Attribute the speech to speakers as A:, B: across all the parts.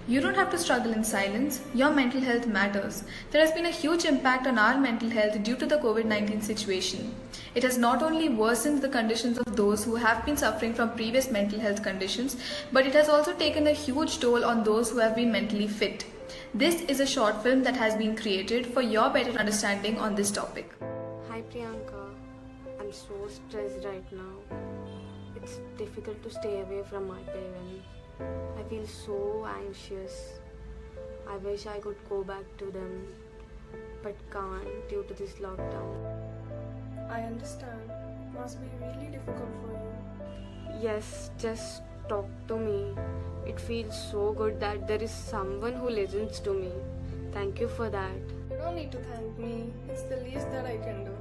A: You don't have to struggle in silence. Your mental health matters. There has been a huge impact on our mental health due to the COVID-19 situation. It has not only worsened the conditions of those who have been suffering from previous mental health conditions, but it has also taken a huge toll on those who have been mentally fit. This is a short film that has been created for your better understanding on this topic.
B: Hi Priyanka, I'm so stressed right now. It's difficult to stay away from my parents. I feel so anxious. I wish I could go back to them, but can't due to this lockdown.
C: I understand. It must be really difficult for you.
B: Yes, just talk to me. It feels so good that there is someone who listens to me. Thank you for that.
C: You don't need to thank me. It's the least that I can do.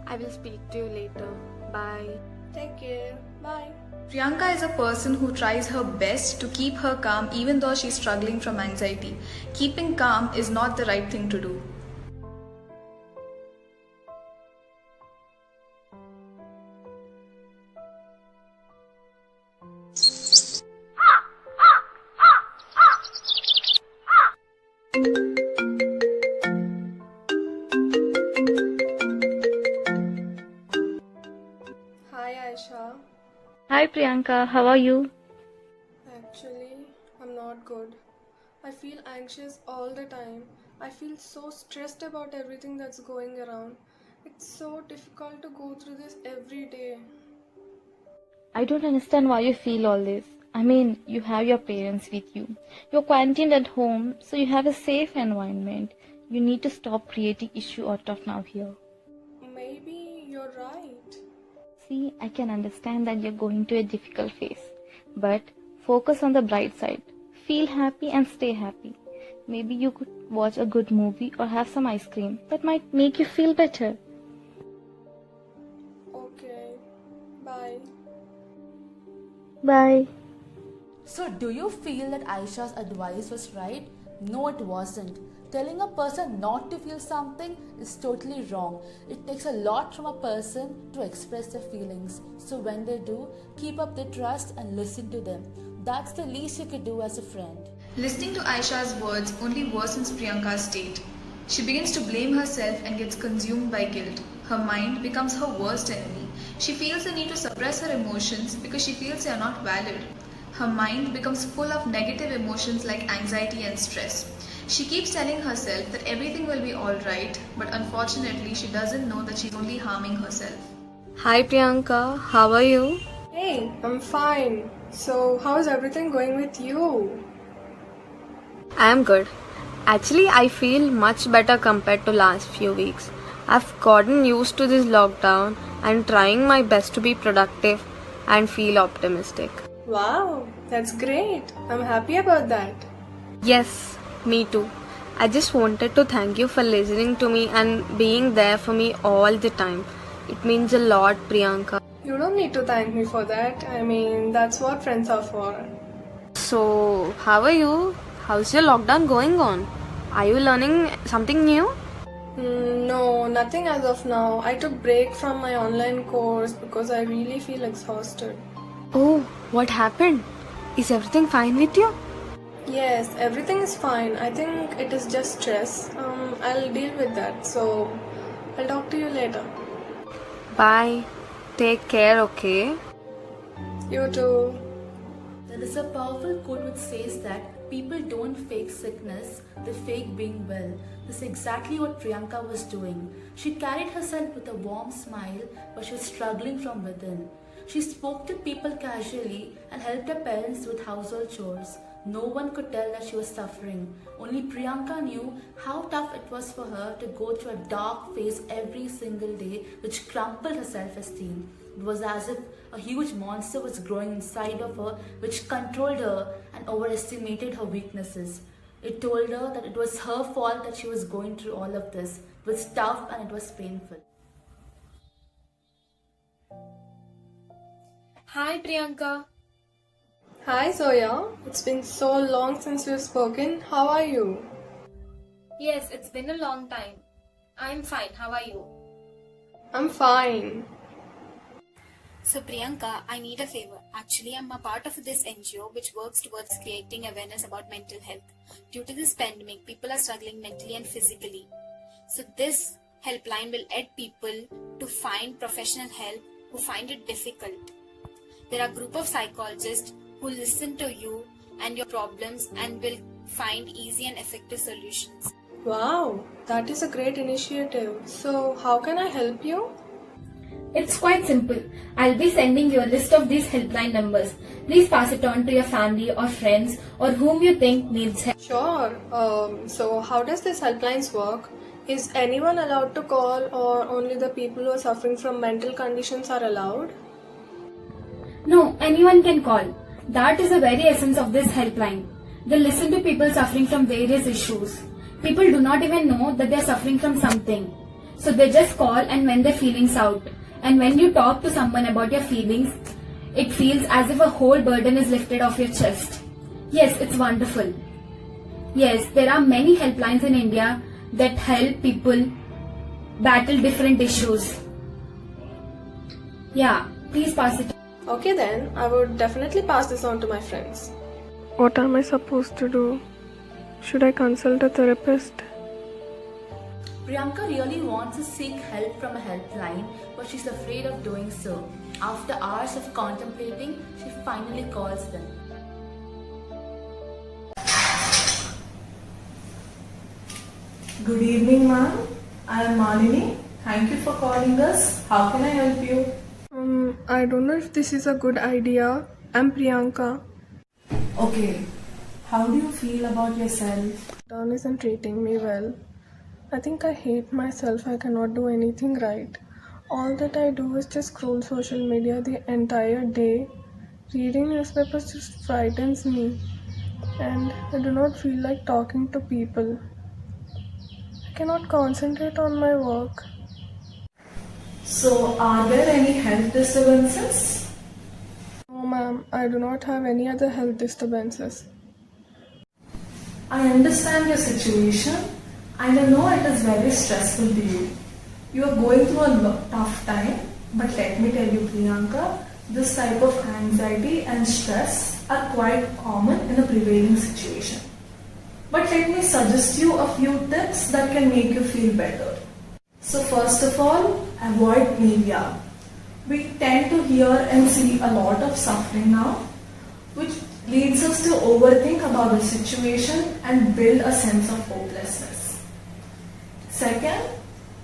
B: I will speak to you later. Bye.
C: Take care. Bye.
A: Priyanka is a person who tries her best to keep her calm even though she's struggling from anxiety. Keeping calm is not the right thing to do.
C: Hi Aisha.
D: Hi Priyanka, how are you?
C: Actually, I'm not good. I feel anxious all the time. I feel so stressed about everything that's going around. It's so difficult to go through this every day.
D: I don't understand why you feel all this. I mean, you have your parents with you. You're quarantined at home, so you have a safe environment. You need to stop creating issue out of now here.
C: Maybe you're right.
D: See, I can understand that you're going to a difficult phase. But focus on the bright side. Feel happy and stay happy. Maybe you could watch a good movie or have some ice cream. That might make you feel better.
C: Okay. Bye.
D: Bye.
E: So, do you feel that Aisha's advice was right? No, it wasn't. Telling a person not to feel something is totally wrong. It takes a lot from a person to express their feelings. So, when they do, keep up the trust and listen to them. That's the least you could do as a friend.
A: Listening to Aisha's words only worsens Priyanka's state. She begins to blame herself and gets consumed by guilt. Her mind becomes her worst enemy. She feels the need to suppress her emotions because she feels they are not valid. Her mind becomes full of negative emotions like anxiety and stress. She keeps telling herself that everything will be alright, but unfortunately she doesn't know that she's only harming herself.
B: Hi Priyanka, how are you?
C: Hey, I'm fine. So, how's everything going with you?
B: I am good. Actually, I feel much better compared to last few weeks. I've gotten used to this lockdown and trying my best to be productive and feel optimistic.
C: Wow, that's great. I'm happy about that.
B: Yes, me too. I just wanted to thank you for listening to me and being there for me all the time. It means a lot, Priyanka.
C: You don't need to thank me for that. I mean, that's what friends are for.
B: So, how are you? How's your lockdown going on? Are you learning something new?
C: No, nothing as of now. I took break from my online course because I really feel exhausted.
B: Oh, what happened? Is everything fine with you?
C: Yes, everything is fine. I think it is just stress. I'll deal with that. So, I'll talk to you later.
B: Bye. Take care, okay?
C: You too.
E: There is a powerful quote which says that people don't fake sickness, they fake being well. This is exactly what Priyanka was doing. She carried herself with a warm smile, but she was struggling from within. She spoke to people casually and helped her parents with household chores. No one could tell that she was suffering. Only Priyanka knew how tough it was for her to go through a dark phase every single day, which crumpled her self-esteem. It was as if a huge monster was growing inside of her, which controlled her and overestimated her weaknesses. It told her that it was her fault that she was going through all of this. It was tough and it was painful.
F: Hi Priyanka.
C: Hi Zoya. It's been so long since we've spoken. How are you?
F: Yes, it's been a long time. I'm fine. How are you?
C: I'm fine.
F: So Priyanka, I need a favor. Actually, I'm a part of this NGO which works towards creating awareness about mental health. Due to this pandemic, people are struggling mentally and physically. So this helpline will aid people to find professional help who find it difficult. There are a group of psychologists who listen to you and your problems and will find easy and effective solutions.
C: Wow, that is a great initiative. So, how can I help you?
G: It's quite simple. I'll be sending you a list of these helpline numbers. Please pass it on to your family or friends or whom you think needs help.
C: Sure. So, how does this helplines work? Is anyone allowed to call, or only the people who are suffering from mental conditions are allowed?
G: No, anyone can call. That is the very essence of this helpline. They listen to people suffering from various issues. People do not even know that they are suffering from something. So they just call and vent their feelings out. And when you talk to someone about your feelings, it feels as if a whole burden is lifted off your chest. Yes, it's wonderful. Yes, there are many helplines in India that help people battle different issues. Yeah, please pass it.
C: Okay, then I would definitely pass this on to my friends. What am I supposed to do? Should I consult a therapist?
E: Priyanka really wants to seek help from a helpline, but she's afraid of doing so. After hours of contemplating, she finally calls them.
H: Good evening, ma'am. I am Malini. Thank you for calling us. How can I help you?
C: I don't know if this is a good idea. I'm Priyanka.
H: Okay. How do you feel about yourself?
C: Don isn't treating me well. I think I hate myself. I cannot do anything right. All that I do is just scroll social media the entire day. Reading newspapers just frightens me. And I do not feel like talking to people. I cannot concentrate on my work.
H: So, are there any health disturbances?
C: No, ma'am, I do not have any other health disturbances.
H: I understand your situation and I know it is very stressful to you. You are going through a tough time, but let me tell you, Priyanka, this type of anxiety and stress are quite common in a prevailing situation. But let me suggest you a few tips that can make you feel better. So first of all, avoid media. We tend to hear and see a lot of suffering now, which leads us to overthink about the situation and build a sense of hopelessness. Second,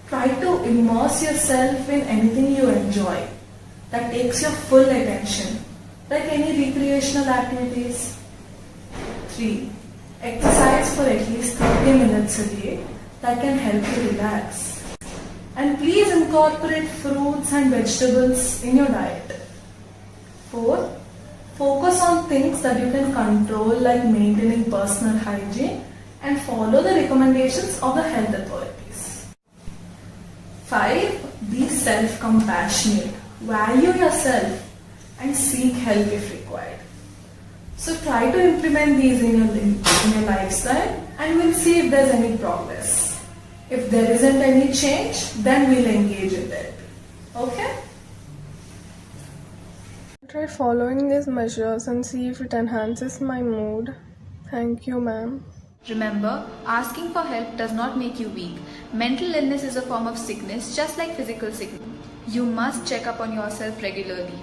H: try to immerse yourself in anything you enjoy that takes your full attention, like any recreational activities. 3. Exercise for at least 30 minutes a day that can help you relax. And please incorporate fruits and vegetables in your diet. 4. Focus on things that you can control, like maintaining personal hygiene and follow the recommendations of the health authorities. 5. Be self-compassionate. Value yourself and seek help if required. So try to implement these in your lifestyle and we'll see if there's any progress. If there isn't any change, then we'll engage in therapy. Okay?
C: Try following these measures and see if it enhances my mood. Thank you, ma'am.
A: Remember, asking for help does not make you weak. Mental illness is a form of sickness, just like physical sickness. You must check up on yourself regularly.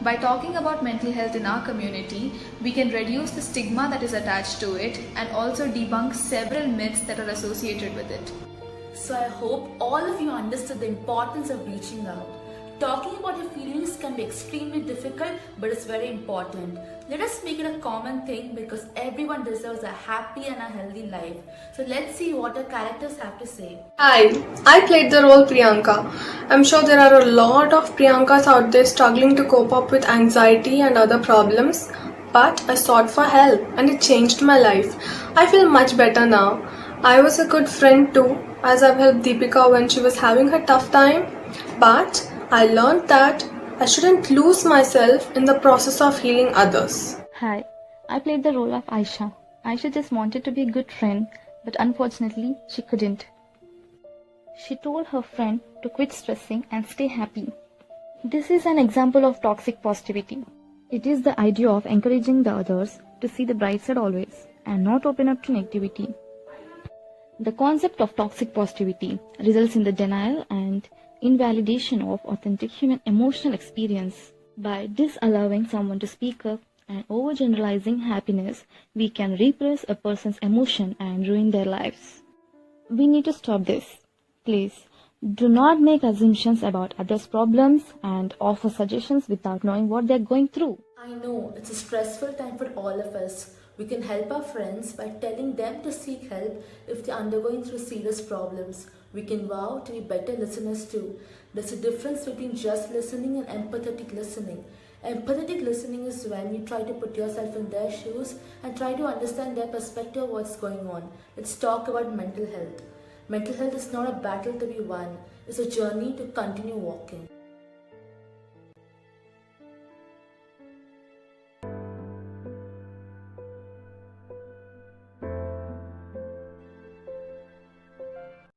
A: By talking about mental health in our community, we can reduce the stigma that is attached to it and also debunk several myths that are associated with it.
E: So I hope all of you understood the importance of reaching out. Talking about your feelings can be extremely difficult, but it's very important. Let us make it a common thing because everyone deserves a happy and a healthy life. So let's see what our characters have to say.
C: Hi, I played the role Priyanka. I'm sure there are a lot of Priyankas out there struggling to cope up with anxiety and other problems. But I sought for help and it changed my life. I feel much better now. I was a good friend too, as I've helped Deepika when she was having her tough time. But I learned that I shouldn't lose myself in the process of healing others.
D: Hi, I played the role of Aisha. Aisha just wanted to be a good friend, but unfortunately, she couldn't. She told her friend to quit stressing and stay happy. This is an example of toxic positivity. It is the idea of encouraging the others to see the bright side always and not open up to negativity. The concept of toxic positivity results in the denial and invalidation of authentic human emotional experience. By disallowing someone to speak up and overgeneralizing happiness, we can repress a person's emotion and ruin their lives. We need to stop this. Please, do not make assumptions about others' problems and offer suggestions without knowing what they're going through.
E: I know it's a stressful time for all of us. We can help our friends by telling them to seek help if they're undergoing through serious problems. We can vow to be better listeners too. There's a difference between just listening and empathetic listening. Empathetic listening is when you try to put yourself in their shoes and try to understand their perspective of what's going on. Let's talk about mental health. Mental health is not a battle to be won, it's a journey to continue walking.